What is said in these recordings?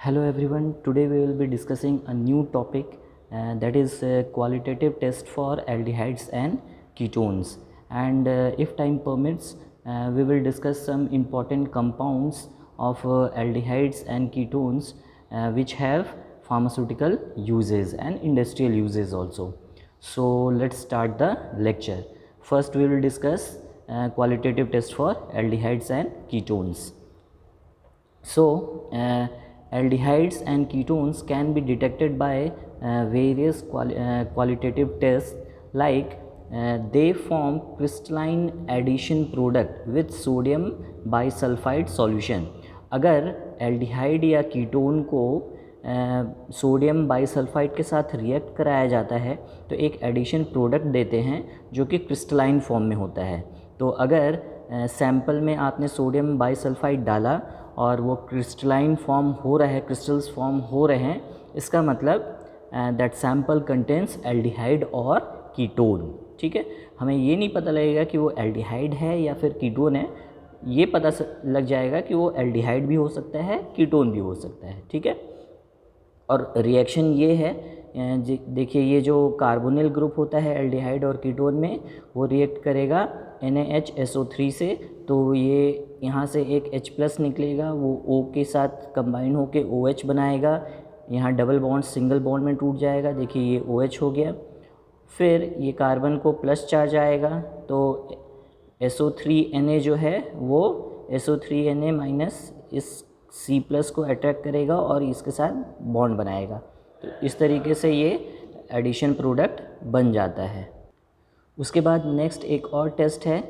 Hello everyone, today we will be discussing a new topic that is qualitative test for aldehydes and ketones, and if time permits we will discuss some important compounds of aldehydes and ketones which have pharmaceutical uses and industrial uses also. So let's start the lecture. First we will discuss qualitative test for aldehydes and ketones. So, aldehydes and ketones can be detected by various qualitative tests, like they form crystalline addition product with sodium bisulfite solution. अगर aldehyde या ketone को sodium bisulphide के साथ react कराया जाता है तो एक एडिशन प्रोडक्ट देते हैं जो कि क्रिस्टलाइन फॉर्म में होता है. तो अगर सैंपल में आपने सोडियम बाइसल्फाइड डाला और वो क्रिस्टलाइन फॉर्म हो रहा है, क्रिस्टल्स फॉर्म हो रहे हैं, इसका मतलब दैट सैंपल कंटेंस एल्डिहाइड और कीटोन. ठीक है, हमें ये नहीं पता लगेगा कि वो एल्डिहाइड है या फिर कीटोन है, ये पता लग जाएगा कि वो एल्डिहाइड भी हो सकता है, कीटोन भी हो सकता है. ठीक है, और रिएक्शन ये है, देखिए ये जो कार्बोनिल ग्रुप होता है एल्डिहाइड और कीटोन में, वो रिएक्ट करेगा NaHSO3 से, तो ये यहाँ से एक H+ निकलेगा, वो O के साथ कंबाइन होके OH बनाएगा. यहाँ डबल बॉन्ड सिंगल बॉन्ड में टूट जाएगा, देखिए ये OH हो गया. फिर ये कार्बन को प्लस चार्ज आएगा तो SO3Na जो है वो SO3Na माइनस इस C+ को अट्रैक्ट करेगा और इसके साथ बॉन्ड बनाएगा. तो इस तरीके से ये एडिशन प्रोडक्ट बन जाता है. उसके बाद नेक्स्ट एक और टेस्ट है,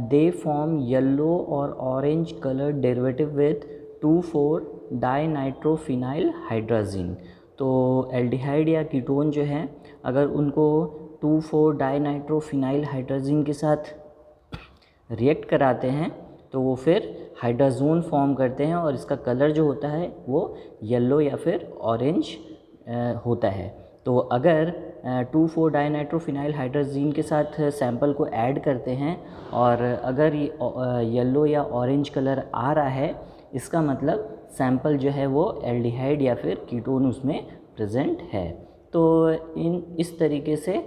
दे फॉर्म येलो और orange colour derivative with 2,4 dinitrophenyl hydrazine. तो एल्डिहाइड या कीटोन जो है, अगर उनको 2,4 डाइनाइट्रोफिनाइल हाइड्राजीन के साथ रिएक्ट कराते हैं तो वो फिर हाइड्राजोन फॉर्म करते हैं और इसका कलर जो होता है वो येलो या फिर ऑरेंज होता है. तो अगर 2,4 डाइनाइट्रोफिनाइल हाइड्राजीन के साथ सैंपल को ऐड करते हैं और अगर येलो या ऑरेंज कलर आ रहा है, इसका मतलब सैंपल जो है वो एल्डिहाइड या फिर कीटोन उसमें प्रेजेंट है. तो इस तरीके से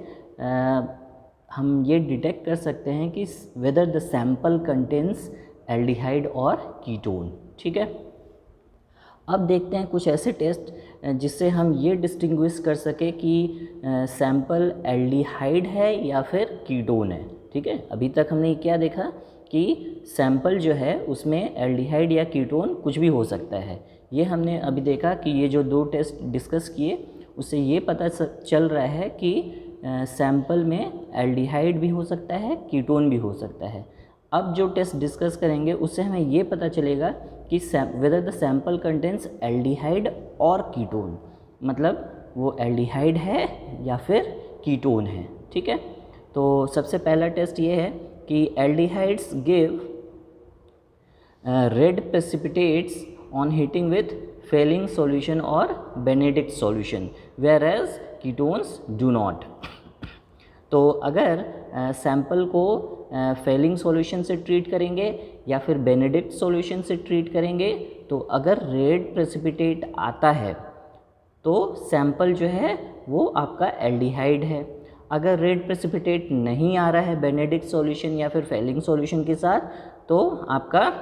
हम ये डिटेक्ट कर सकते हैं कि whether the sample contains aldehyde और कीटोन. ठीक है, अब देखते हैं कुछ ऐसे टेस्ट जिससे हम ये डिस्टिंग्विश कर सके कि सैंपल एल्डिहाइड है या फिर कीटोन है. ठीक है, अभी तक हमने क्या देखा कि सैंपल जो है उसमें एल्डिहाइड या कीटोन कुछ भी हो सकता है. ये हमने अभी देखा कि ये जो दो टेस्ट डिस्कस किए उससे ये पता चल रहा है कि सैंपल में एल्डिहाइड भी हो सकता है, कीटोन भी हो सकता है. अब जो टेस्ट डिस्कस करेंगे उससे हमें ये पता चलेगा कि whether the sample contains aldehyde और कीटोन, मतलब वो एल्डिहाइड है या फिर कीटोन है. ठीक है, तो सबसे पहला टेस्ट ये है कि aldehydes give red precipitates on heating with Fehling solution और Benedict solution, whereas ketones do not. तो अगर सैंपल को फेलिंग सॉल्यूशन से ट्रीट करेंगे या फिर बेनेडिक्ट सॉल्यूशन से ट्रीट करेंगे, तो अगर रेड प्रेसिपिटेट आता है तो सैंपल जो है वो आपका एल्डिहाइड है. अगर रेड प्रेसिपिटेट नहीं आ रहा है बेनेडिक्ट सॉल्यूशन या फिर फेलिंग सॉल्यूशन के साथ, तो आपका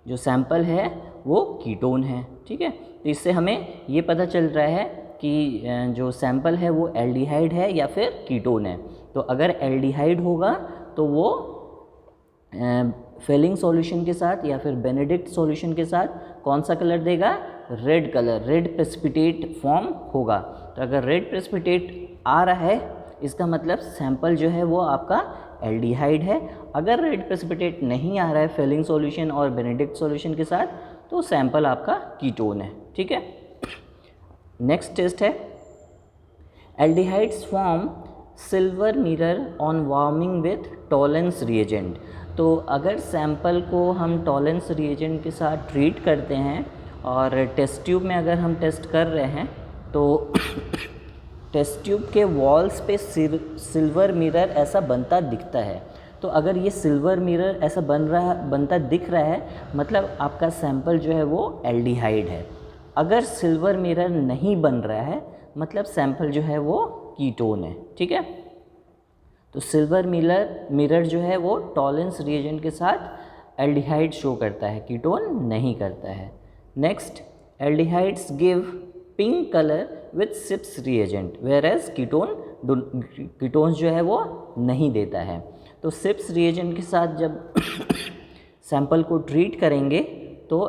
जो सैंपल है वो कीटोन है. ठीक है, तो इससे हमें ये पता चल रहा है कि जो सैंपल है वो एल्डिहाइड है या फिर कीटोन है. तो अगर एल्डिहाइड होगा तो वो फेलिंग सॉल्यूशन के साथ या फिर बेनेडिक्ट सॉल्यूशन के साथ कौन सा कलर देगा? Red colour, red precipitate form होगा. तो अगर रेड प्रेसिपिटेट आ रहा है, इसका मतलब सैंपल जो है वो आपका एल्डिहाइड है. अगर रेड प्रेसिपिटेट नहीं आ रहा है फेलिंग सॉल्यूशन और बेनेडिक्ट सॉल्यूशन के साथ, तो सैंपल आपका कीटोन है. ठीक है, नेक्स्ट टेस्ट है, aldehydes form silver mirror on warming with Tollens reagent. तो अगर सैंपल को हम टॉलेंस रिएजेंट के साथ ट्रीट करते हैं और टेस्ट ट्यूब में अगर हम टेस्ट कर रहे हैं तो टेस्ट ट्यूब के वॉल्स पे सिल्वर मिरर ऐसा बनता दिखता है. तो अगर ये सिल्वर मिरर ऐसा बनता दिख रहा है, मतलब आपका सैंपल जो है वो एल्डिहाइड है. अगर सिल्वर मिरर नहीं बन रहा है मतलब सैंपल जो है वो कीटोन है, ठीक है। तो सिल्वर मिरर जो है वो टॉलेंस रिएजेंट के साथ एल्डिहाइड शो करता है, कीटोन नहीं करता है। Next, aldehydes give pink colour with Schiff's reagent whereas ketones जो है वो नहीं देता है। तो सिप्स रिएजेंट के साथ जब सैंपल को ट्रीट करेंगे तो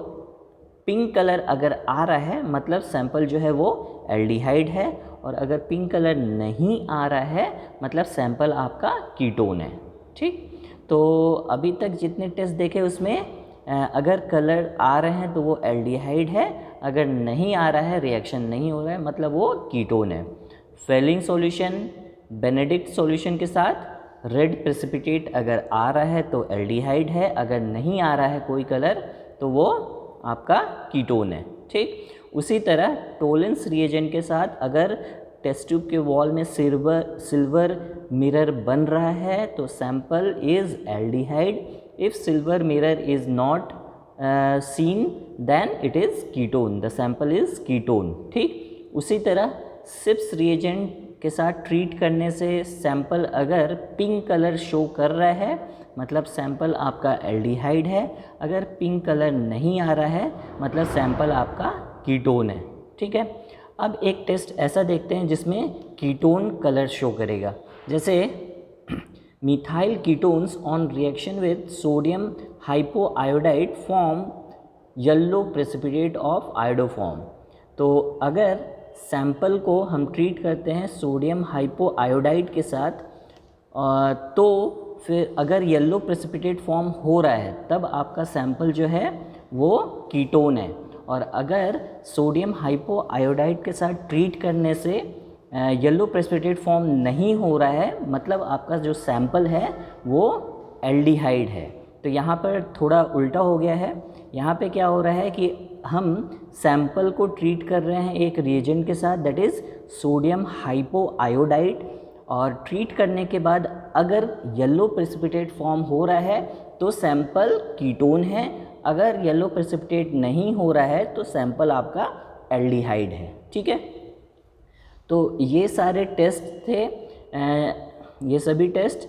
पिंक कलर अगर आ रहा है मतलब सैंपल जो है वो एल्डिहाइड है, और अगर पिंक कलर नहीं आ रहा है मतलब सैंपल आपका कीटोन है, ठीक। तो अभी तक जितने टेस्ट देखे उसमें अगर कलर आ रहे हैं तो वो एल्डिहाइड है, अगर नहीं आ रहा है, रिएक्शन नहीं हो रहा है, मतलब वो कीटोन है। फेलिंग सॉल्यूशन बेनेडिक्ट सॉल्यूशन के साथ रेड प्रेसिपिटेट अगर आ रहा है तो एल्डिहाइड है, अगर नहीं आ रहा है कोई कलर तो वो आपका कीटोन है, ठीक। उसी तरह टोलेंस रिएजेंट के साथ अगर टेस्ट ट्यूब के वॉल में सिल्वर मिरर बन रहा है तो sample is aldehyde. If silver mirror is not seen then it is ketone, the sample is ketone, ठीक। उसी तरह सिप्स रिएजेंट के साथ ट्रीट करने से सैंपल अगर पिंक कलर शो कर रहा है मतलब सैंपल आपका एल्डिहाइड है, अगर पिंक कलर नहीं आ रहा है मतलब सैंपल आपका कीटोन है, ठीक है। अब एक टेस्ट ऐसा देखते हैं जिसमें कीटोन कलर शो करेगा, जैसे methyl ketones on reaction with sodium hypoiodite form yellow precipitate of iodoform. तो अगर सैंपल को हम ट्रीट करते हैं सोडियम हाइपोआयोडाइड के साथ तो फिर अगर येलो प्रेसिपिटेट फॉर्म हो रहा है तब आपका सैंपल जो है वो कीटोन है, और अगर सोडियम हाइपोआयोडाइड के साथ ट्रीट करने से येलो प्रेसिपिटेट फॉर्म नहीं हो रहा है मतलब आपका जो सैंपल है वो एल्डिहाइड है। तो यहाँ पर थोड़ा उल्टा हो गया है, यहाँ पे क्या हो रहा है कि हम सैंपल को ट्रीट कर रहे हैं एक रिएजेंट के साथ दैट इज़ सोडियम हाइपोआयोडाइड, और ट्रीट करने के बाद अगर येलो प्रेसिपिटेट फॉर्म हो रहा है तो सैंपल कीटोन है, अगर येलो प्रेसिपिटेट नहीं हो रहा है तो सैंपल आपका एल्डिहाइड है, ठीक है। तो ये सारे टेस्ट थे, ये सभी टेस्ट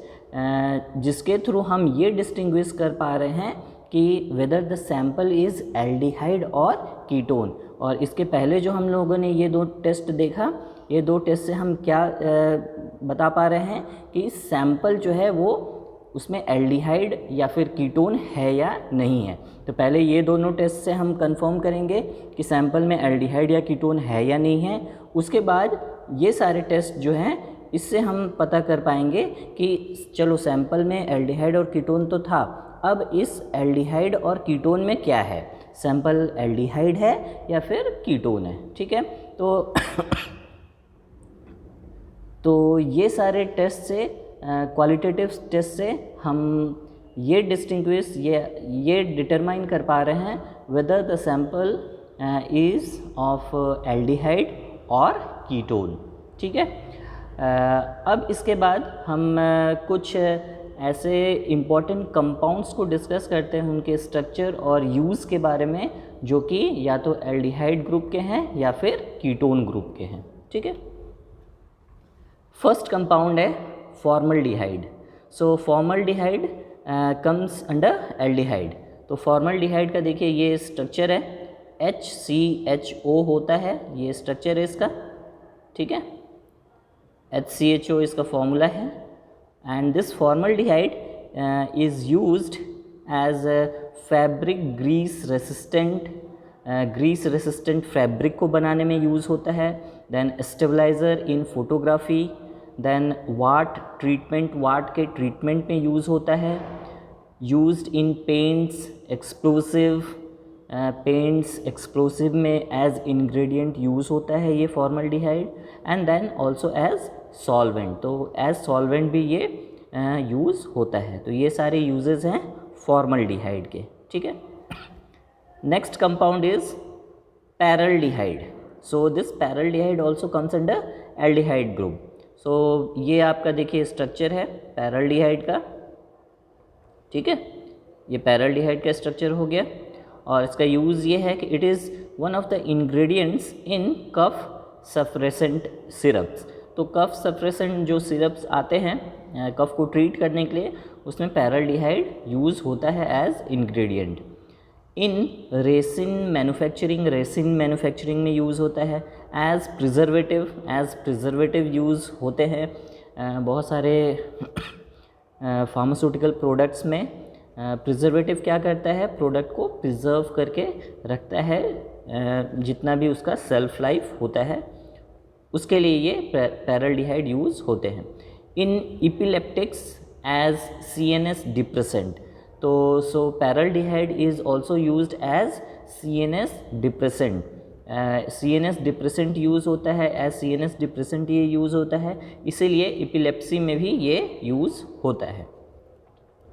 जिसके थ्रू हम ये डिस्टिंग्विश कर पा रहे हैं कि whether the sample is aldehyde और कीटोन। और इसके पहले जो हम लोगों ने ये दो टेस्ट देखा, ये दो टेस्ट से हम क्या बता पा रहे हैं कि सैंपल जो है वो उसमें एल्डिहाइड या फिर कीटोन है या नहीं है। तो पहले ये दोनों टेस्ट से हम कंफर्म करेंगे कि सैंपल में एल्डिहाइड या कीटोन है या नहीं है। उसके बाद ये सारे टेस्ट जो हैं इससे हम पता कर पाएंगे कि चलो सैंपल में एल्डिहाइड और कीटोन तो था, अब इस एल्डिहाइड और कीटोन में क्या है, सैंपल एल्डिहाइड है या फिर कीटोन है, ठीक है। तो ये सारे टेस्ट से क्वालिटेटिव टेस्ट से हम ये डिस्टिंग्विश ये डिटरमाइन कर पा रहे हैं whether the sample is of aldehyde और कीटोन, ठीक है। अब इसके बाद हम कुछ ऐसे इम्पॉर्टेंट कंपाउंड्स को डिस्कस करते हैं, उनके स्ट्रक्चर और यूज़ के बारे में, जो कि या तो एल्डिहाइड ग्रुप के हैं या फिर कीटोन ग्रुप के हैं, ठीक है। फर्स्ट कंपाउंड है फॉर्मल्डिहाइड। सो फॉर्मल्डिहाइड कम्स अंडर एल्डिहाइड। तो फॉर्मल्डिहाइड का देखिए ये स्ट्रक्चर है, HCHO होता है, ये स्ट्रक्चर है इसका, ठीक है। HCHO इसका फॉर्मूला है, and this formaldehyde is used as fabric grease resistant fabric को बनाने में यूज़ होता है। Then stabiliser in photography, then वाट के ट्रीटमेंट में यूज़ होता है। यूज्ड इन पेंट्स एक्सप्लोसिव में एज इंग्रेडिएंट यूज़ होता है ये formaldehyde, and then also as solvent, तो एज सॉल्वेंट भी ये यूज़ होता है। तो ये सारे यूजेस हैं फॉर्मल्डिहाइड के, ठीक है। Next compound is paraldehyde. So this paraldehyde also comes under aldehyde group. So ये आपका देखिए स्ट्रक्चर है पैरल्डिहाइड का, ठीक है, ये पैरल्डिहाइड का स्ट्रक्चर हो गया। और इसका यूज़ ये है कि it is one of the ingredients in cough suppressant syrups. तो कफ सप्रेसेंट जो सिरप्स आते हैं कफ को ट्रीट करने के लिए, उसमें पैराल्डिहाइड यूज़ होता है एज इंग्रेडिएंट। इन रेसिन मैन्युफैक्चरिंग में यूज़ होता है, एज प्रिजर्वेटिव यूज़ होते हैं। बहुत सारे फार्मास्यूटिकल प्रोडक्ट्स में प्रिजर्वेटिव क्या करता है, प्रोडक्ट को प्रिजर्व करके रखता है, जितना भी उसका सेल्फ लाइफ होता है उसके लिए ये पैराल्डिहाइड यूज़ होते हैं। In epileptics as CNS depressant, तो so paraldehyde is also used as CNS depressant. CNS depressant use होता है, एज CNS डिप्रेसेंट ये यूज़ होता है, इसीलिए इपिलेप्सी में भी ये यूज़ होता है।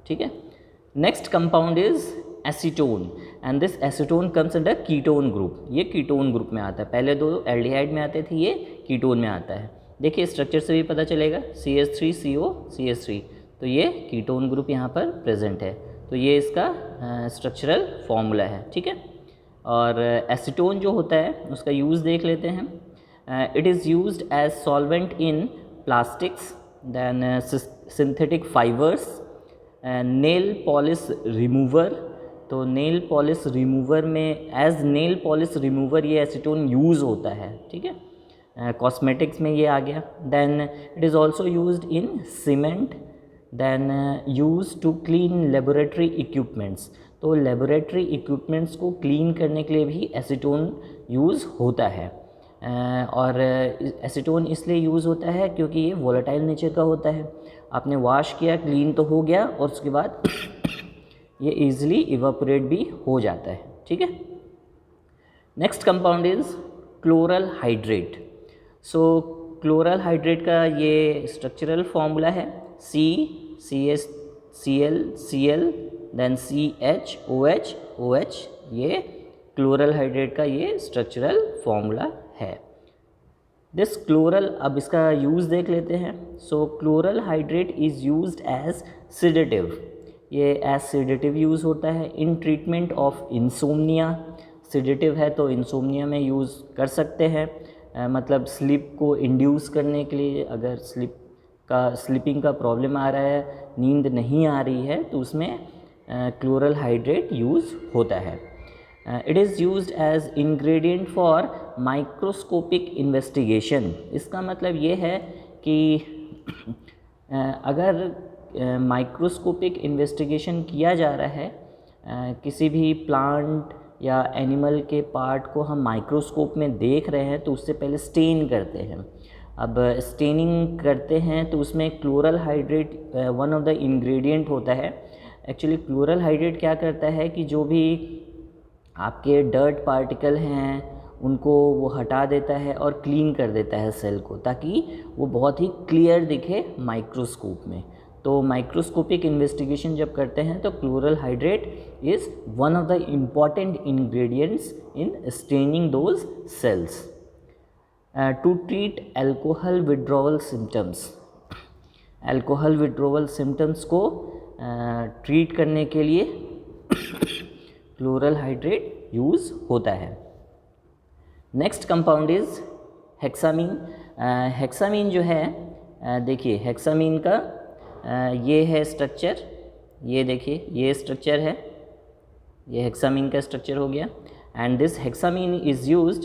ठीक है। Next compound is acetone, and this acetone comes under ketone group. ये कीटोन ग्रुप में आता है, पहले दो एल्डिहाइड में आते थे, ये कीटोन में आता है। देखिए स्ट्रक्चर से भी पता चलेगा, CH3CO CH3, तो ये कीटोन ग्रुप यहाँ पर प्रेजेंट है, तो ये इसका स्ट्रक्चरल फॉर्मूला है। ठीक है। और एसीटोन जो होता है उसका यूज़ देख लेते हैं। It is used as solvent in plastics, then synthetic fibres, nail polish remover. तो नेल पॉलिश रिमूवर में, एज नेल पॉलिश रिमूवर ये एसीटोन यूज़ होता है। ठीक है। कॉस्मेटिक्स में ये आ गया। Then it is also used in cement, then use to clean laboratory equipments. तो लेबोरेटरी इक्विपमेंट्स को क्लीन करने के लिए भी एसीटोन यूज़ होता है। और एसीटोन इसलिए यूज़ होता है क्योंकि ये वोलेटाइल नेचर का होता है। आपने वॉश किया, क्लीन तो हो गया, और उसके बाद ये ईजिली इवापोरेट भी हो जाता है। ठीक है। Next compound is chloral hydrate. So chloral hydrate का ये स्ट्रक्चरल फॉर्मूला है CCl देन CHOH, ये क्लोरल हाइड्रेट का ये स्ट्रक्चरल फॉर्मूला है। दिस क्लोरल, अब इसका यूज़ देख लेते हैं। So chloral hydrate is used as sedative, ये एज सिडेटिव यूज़ होता है in treatment of insomnia. Sedative है तो इंसोम्निया में यूज़ कर सकते हैं, मतलब स्लीप को इंड्यूस करने के लिए। अगर स्लीपिंग का प्रॉब्लम आ रहा है, नींद नहीं आ रही है, तो उसमें क्लोरल हाइड्रेट यूज़ होता है। It is used as ingredient for microscopic investigation. इसका मतलब ये है कि अगर माइक्रोस्कोपिक इन्वेस्टिगेशन किया जा रहा है, किसी भी प्लांट या एनिमल के पार्ट को हम माइक्रोस्कोप में देख रहे हैं, तो उससे पहले स्टेन करते हैं। अब स्टेनिंग करते हैं तो उसमें chloral hydrate one of the ingredient होता है। एक्चुअली क्लोरल हाइड्रेट क्या करता है कि जो भी आपके डर्ट पार्टिकल हैं उनको वो हटा देता है और क्लीन कर देता है सेल को, ताकि वो बहुत ही क्लियर दिखे माइक्रोस्कोप में। तो माइक्रोस्कोपिक इन्वेस्टिगेशन जब करते हैं तो chloral hydrate is one of the important ingredients in staining those cells. To treat alcohol withdrawal symptoms, alcohol withdrawal symptoms को ट्रीट करने के लिए क्लोरल हाइड्रेट यूज़ होता है। Next compound is hexamine. Hexamine जो है, देखिए हेक्सामीन का ये है स्ट्रक्चर, ये देखिए ये स्ट्रक्चर है, ये हेक्सामीन का स्ट्रक्चर हो गया। And this hexamine is used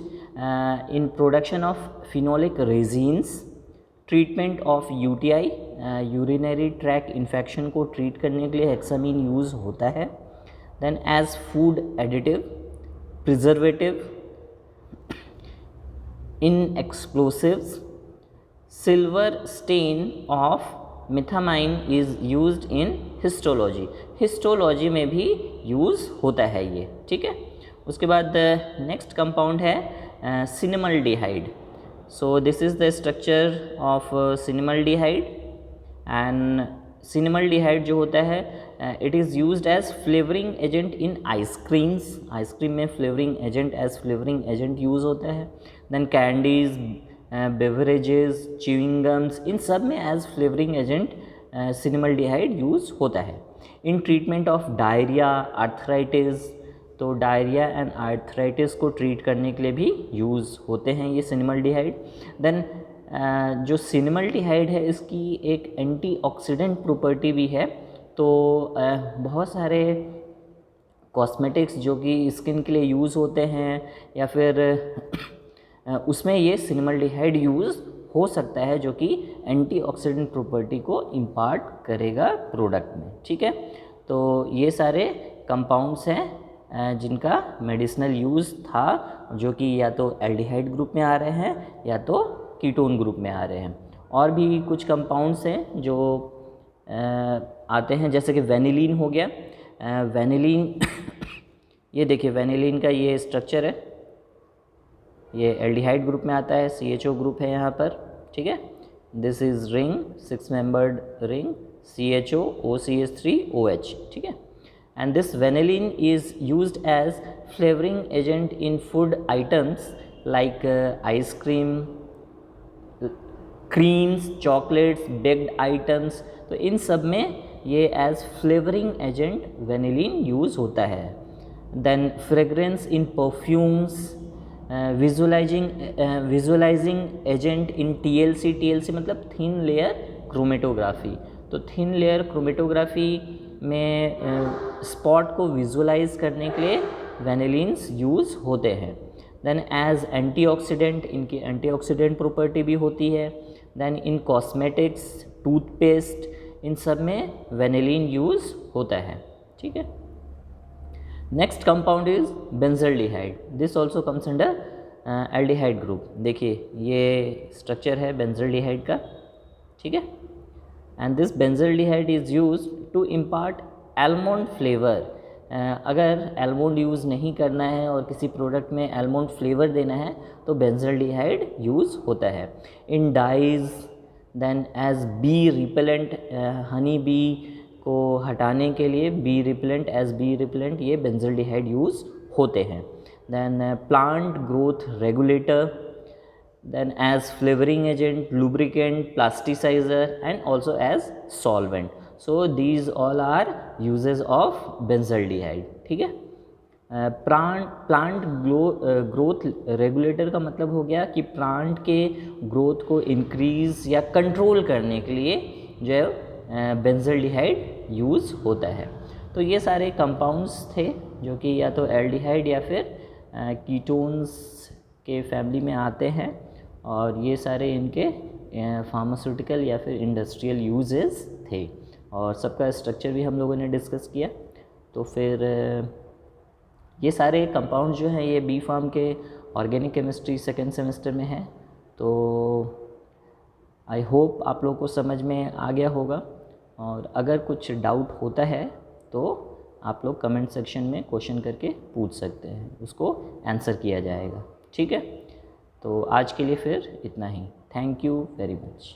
in production of phenolic resins, treatment of UTI, urinary tract infection को ट्रीट करने के लिए हेक्सामीन यूज़ होता है। Then as food additive, preservative, in explosives, silver stain of methenamine is used in histology, histology में भी use होता है ये। ठीक है। उसके बाद नेक्स्ट कंपाउंड है cinnamaldehyde. So this is the structure of cinnamaldehyde. And cinnamaldehyde जो होता है it is used as flavouring agent in ice creams, ice cream में flavouring agent as flavouring agent use होता है। Then candies, beverages, chewing gums, इन सब में as flavouring agent cinnamaldehyde use होता है। In treatment of diarrhoea, arthritis, तो डायरिया एंड आर्थराइटिस को ट्रीट करने के लिए भी यूज़ होते हैं ये सिनेमल्डिहाइड। देन जो सिनेमल्डिहाइड है इसकी एक एंटीऑक्सीडेंट प्रॉपर्टी भी है। तो बहुत सारे कॉस्मेटिक्स जो कि स्किन के लिए यूज़ होते हैं या फिर उसमें ये सिनेमल्डिहाइड यूज़ हो सकता है, जो कि एंटीऑक्सीडेंट प्रॉपर्टी को इम्पार्ट करेगा प्रोडक्ट में। ठीक है, तो ये सारे कंपाउंड्स हैं जिनका मेडिसिनल यूज़ था, जो कि या तो एल्डिहाइड ग्रुप में आ रहे हैं या तो कीटोन ग्रुप में आ रहे हैं। और भी कुछ कंपाउंड्स हैं जो आते हैं, जैसे कि वेनिलीन हो गया। वेनिलीन ये देखिए, वेनिलीन का ये स्ट्रक्चर है, ये एल्डिहाइड ग्रुप में आता है, CHO ग्रुप है यहाँ पर। ठीक है, this is ring, 6 membered ring, CHO OCH3OH। ठीक है, and this vanillin is used as flavoring agent in food items like ice cream, creams, chocolates, baked items। तो इन सब में ये as flavouring agent vanillin use होता है। Then fragrance in perfumes, visualising agent in TLC मतलब thin layer chromatography. तो thin layer chromatography में spot को विजुअलाइज करने के लिए वेनिलीन्स यूज़ होते हैं। देन एज एंटीऑक्सीडेंट, इनकी एंटीऑक्सीडेंट प्रॉपर्टी भी होती है। देन इन कॉस्मेटिक्स, टूथपेस्ट, इन सब में वेनिलीन यूज़ होता है। ठीक है, next compound is benzaldehyde. This also comes under aldehyde group. देखिए ये स्ट्रक्चर है बेंजल्डिहाइड का। ठीक है, and this benzaldehyde is use to impart almond flavour. अगर आलमंड यूज़ नहीं करना है और किसी प्रोडक्ट में आलमंड फ्लेवर देना है तो बेंजल्डिहाइड यूज़ होता है। In dyes, then as bee repellent, honey bee को हटाने के लिए bee repellent, as bee repellent ये बेंजल्डिहाइड यूज़ होते हैं। Then plant growth regulator, then as flavoring agent, lubricant, plasticizer and also as solvent. So these all are uses of benzaldehyde. ठीक है, plant growth regulator का मतलब हो गया कि प्लांट के ग्रोथ को इंक्रीज या कंट्रोल करने के लिए जो है बेंजल्डिहाइड यूज़ होता है। तो ये सारे कंपाउंड्स थे जो कि या तो एल्डिहाइड या फिर कीटोन्स के फैमिली में आते हैं, और ये सारे इनके फार्मास्यूटिकल या फिर इंडस्ट्रियल यूजेस थे, और सबका स्ट्रक्चर भी हम लोगों ने डिस्कस किया। तो फिर ये सारे कंपाउंड जो हैं ये बी फार्म के ऑर्गेनिक केमिस्ट्री सेकेंड सेमेस्टर में है। तो आई होप आप लोगों को समझ में आ गया होगा, और अगर कुछ डाउट होता है तो आप लोग कमेंट सेक्शन में क्वेश्चन करके पूछ सकते हैं, उसको आंसर किया जाएगा। ठीक है, तो आज के लिए फिर इतना ही। Thank you very much.